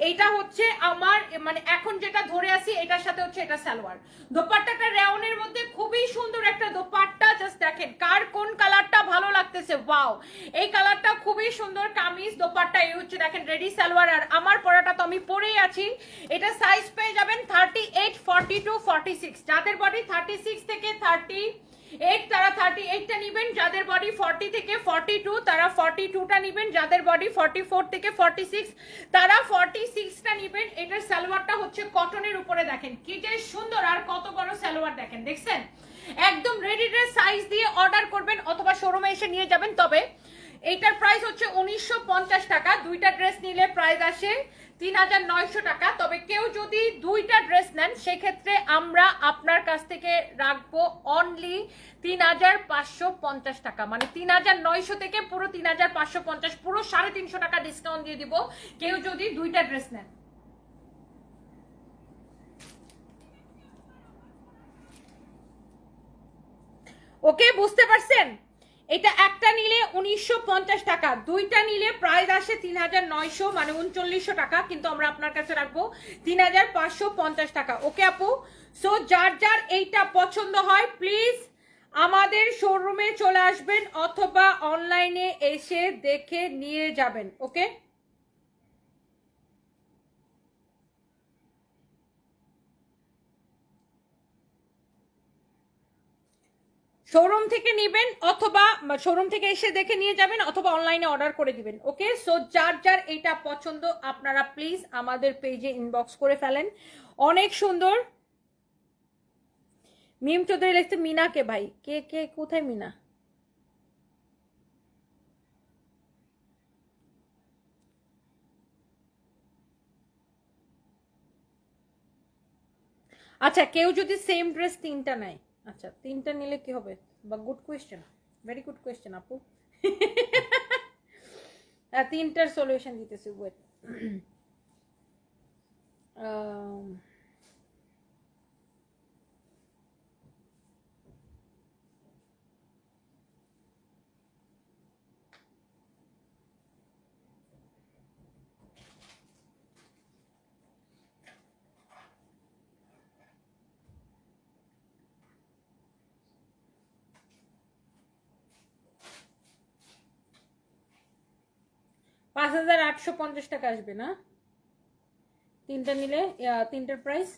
এইটা হচ্ছে আমার মানে এখন যেটা ধরে আছি, এটার সাথে হচ্ছে এটা সালোয়ার। দোপাট্টাটা রেওনের মধ্যে খুবই সুন্দর একটা দোপাট্টা। জাস্ট দেখেন কার কোন কালারটা ভালো লাগতেছে। ওয়াও, এই কালারটা খুবই সুন্দর। কামিজ দোপাট্টা এই হচ্ছে দেখেন রেডি সালোয়ার। আর আমার পরাটা তো আমি পরেই আছি। এটা সাইজ পেয়ে যাবেন 38, 42, 46। যাদের বডি 36 থেকে 38 তারা 38টা নিবেন, যাদের বডি 40 থেকে 42 তারা 42টা নিবেন, যাদের বডি 44 থেকে 46 তারা 46টা নিবেন। এটার সালোয়ারটা হচ্ছে কটনের উপরে, দেখেন কি যে সুন্দর। আর কত বড় সালোয়ার দেখেন, দেখছেন? একদম রেডি ড্রেস সাইজ দিয়ে অর্ডার করবেন অথবা শোরুমে এসে নিয়ে যাবেন। তবে এইটার প্রাইস হচ্ছে 1950 টাকা। 2টা ড্রেস নিলে প্রাইস আসে 3900 টাকা। তবে কেউ যদি 2টা ড্রেস নেন, সেক্ষেত্রে আমরা আপনার কাছ থেকে রাখবো অনলি 3550 টাকা। মানে 3900 থেকে পুরো 3550, পুরো 350 টাকা ডিসকাউন্ট দিয়ে দিব কেউ যদি 2টা ড্রেস নেন। ওকে, বুঝতে পারছেন? এটা একটা নিলে 1950 টাকা, 2টা নিলে প্রাইস আসে 3900, মানে 3900 টাকা। কিন্তু আমরা আপনার কাছে রাখবো 3550 টাকা। ওকে আপু, সো যার যার এইটা পছন্দ হয় প্লিজ আমাদের শোরুমে চলে আসবেন অথবা অনলাইনে এসে দেখে নিয়ে যাবেন। ওকে, শোরুম থেকে নেবেন অথবা শোরুম থেকে এসে দেখে নিয়ে যাবেন অথবা অনলাইনে অর্ডার করে দিবেন। ওকে, সো যার যার এটা পছন্দ আপনারা প্লিজ আমাদের পেজে ইনবক্স করে ফেলেন। অনেক সুন্দর। মিম চৌধুরী লিখছে মিনাকে ভাই, কে কে কোথায় মিনা? আচ্ছা, কেউ যদি সেম ড্রেস তিনটা নেয়, আচ্ছা তিনটা নিলে কি হবে? বা good question, very good question আপু। তিনটার সলিউশন দিতেছি, ওয়েট। 5850 টাকা আসবে না তিনটা নিলে? তিনটার প্রাইস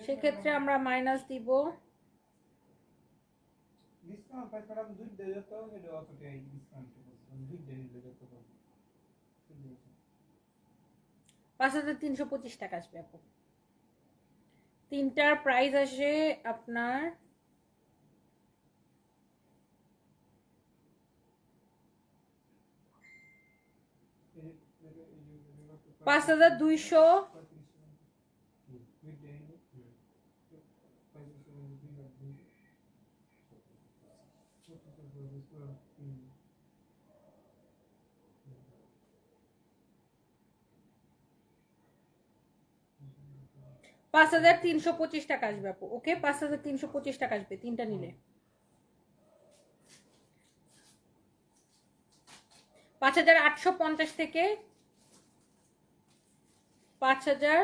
সেক্ষেত্রে আমরা মাইনাস দিব ডিসকাউন্ট পাই ম্যাডাম, দুই দেয় তো এটা অতটাই ডিসকাউন্ট দুই দেয় যত কম 5325 টাকা আসবে আপু। তিনটার প্রাইস আসে আপনার 5200। $5325 টাকা আসবে আপু। ওকে, 5325 টাকা আসবে তিনটা নিলে। 5850 থেকে 5000,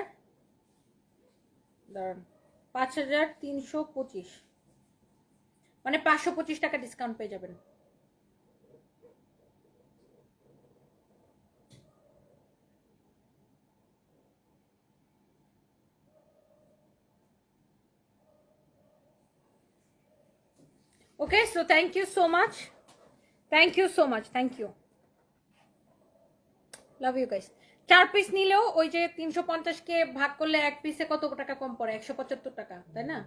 দাঁড়ান, 5325 মানে 525 টাকা ডিসকাউন্ট পেয়ে যাবেন। Okay, so thank you so much. Thank you so much. Thank you. Love you guys. 4 piece নিলেও ওই যে 350 কে ভাগ করলে এক পিসে কত টাকা কম পড়ে? 175 টাকা, তাই না?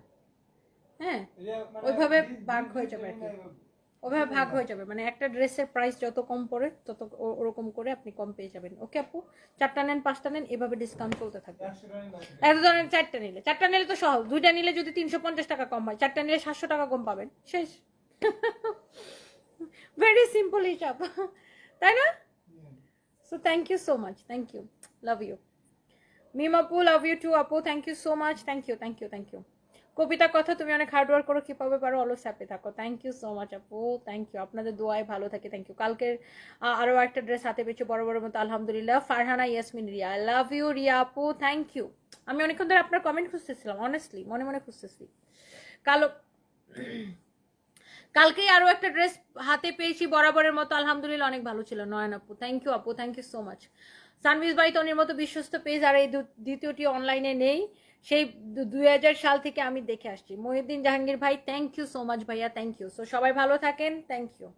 হ্যাঁ, ওইভাবে ভাগ হয়ে যাবে আর কি। ওইভাবে ভাগ হয়ে যাবে, মানে একটা ড্রেসের প্রাইস যত কম পড়ে তত ওরকম করে আপনি কম পেয়ে যাবেন। ওকে আপু, 4টা নেন 5টা নেন, এভাবে ডিসকাউন্ট চলতে থাকবে। এত ধরনের 4টা নিলে তো সহজ। 2টা নিলে যদি 350 টাকা কম হয়, 4টা নিলে 700 টাকা কম পাবেন, শেষ। ভেরি সিম্পল হিসাব, তাই না? So thank you so much. Thank you. Love you. Mim Apu, love you too Apu. Thank you so much. Thank you. Thank you. Thank you. কবিতা কথা, তুমি অনেক হার্ড ওয়ার্ক করো, কিভাবে পারো অলস হ্যাপি থাকো। থ্যাংক ইউ সো মাচ আপু, thank you. আপনাদের দোয়ায় ভালো থাকে, থ্যাংক ইউ। কালকের আরো একটা ড্রেস হাতে পেয়েছি বড় বড় মতো, আলহামদুলিল্লাহ। Farhana Yasmin Riya, I love you Riya আপু, থ্যাংক ইউ। আমি অনেকক্ষণ ধরে আপনার কমেন্ট খুঁজতেছিলাম, অনেস্টলি মনে মনে খুঁজতেছি। কালকেই আরো একটা ড্রেস হাতে পেয়েছি বরাবরের মতো, আলহামদুলিল্লাহ অনেক ভালো ছিল। নয়ন আপু, থ্যাংক ইউ আপু, থ্যাংক ইউ সো মাচ। সানভিজ বাই তনির মতো বিশ্বস্ত পেজ আর এই দ্বিতীয়টি অনলাইনে নেই, সেই 2000 সাল থেকে আমি দেখে আসছি। মহিউদ্দিন জাহাঙ্গীর ভাই, থ্যাংক ইউ সো মাচ ভাইয়া, থ্যাংক ইউ। সো সবাই ভালো থাকেন, থ্যাংক ইউ।